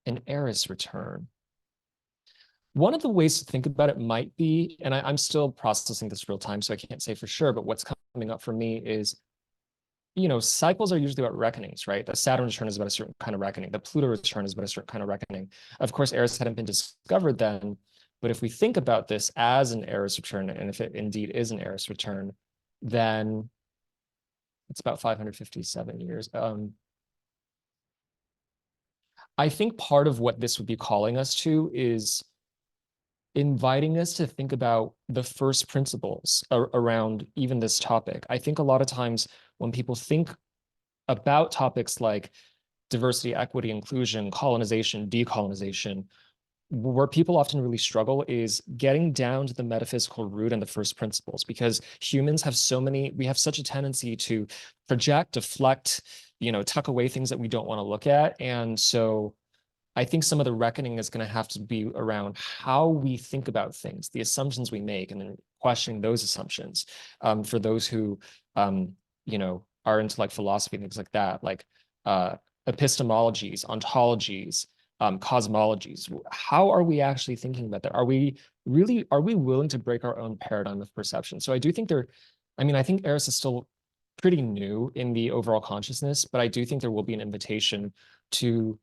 an Eris return. One of the ways to think about it might be, and I'm still processing this real time, so I can't say for sure, but what's coming up for me is, cycles are usually about reckonings, right? The Saturn return is about a certain kind of reckoning. The Pluto return is about a certain kind of reckoning. Of course, Eris hadn't been discovered then, but if we think about this as an Eris return, and if it indeed is an Eris return, then it's about 557 years. I think part of what this would be calling us to is inviting us to think about the first principles around even this topic. I think a lot of times when people think about topics like diversity, equity, inclusion, colonization, decolonization, where people often really struggle is getting down to the metaphysical root and the first principles, because humans have we have such a tendency to project, deflect, tuck away things that we don't want to look at. And so I think some of the reckoning is going to have to be around how we think about things, the assumptions we make, and then questioning those assumptions. For those who, are into like philosophy and things like that, like epistemologies, ontologies, cosmologies. How are we actually thinking about that? Are we willing to break our own paradigm of perception? So I do think I think Eris is still pretty new in the overall consciousness, but I do think there will be an invitation to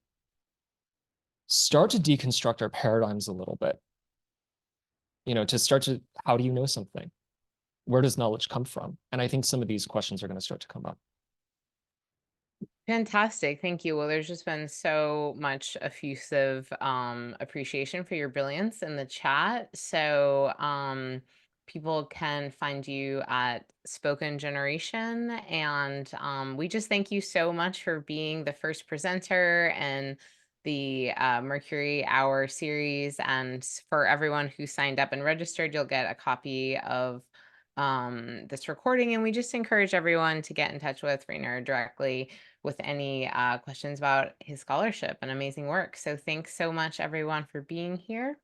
start to deconstruct our paradigms a little bit, how do you know something? Where does knowledge come from? And I think some of these questions are going to start to come up. Fantastic. Thank you. Well, there's just been so much effusive appreciation for your brilliance in the chat. So people can find you at Spoken Generation. And we just thank you so much for being the first presenter and the Mercury Hour series. And for everyone who signed up and registered, you'll get a copy of this recording. And we just encourage everyone to get in touch with Rayner directly with any questions about his scholarship and amazing work. So thanks so much, everyone, for being here.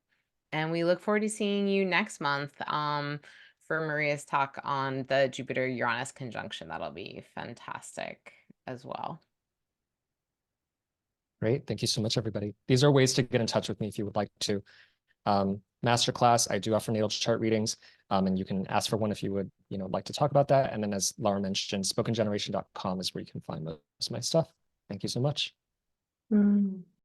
And we look forward to seeing you next month for Maria's talk on the Jupiter-Uranus conjunction. That'll be fantastic as well. Great. Thank you so much, everybody. These are ways to get in touch with me if you would like to. Masterclass, I do offer natal chart readings, and you can ask for one if you would, like to talk about that. And then, as Laura mentioned, spokengeneration.com is where you can find most of my stuff. Thank you so much.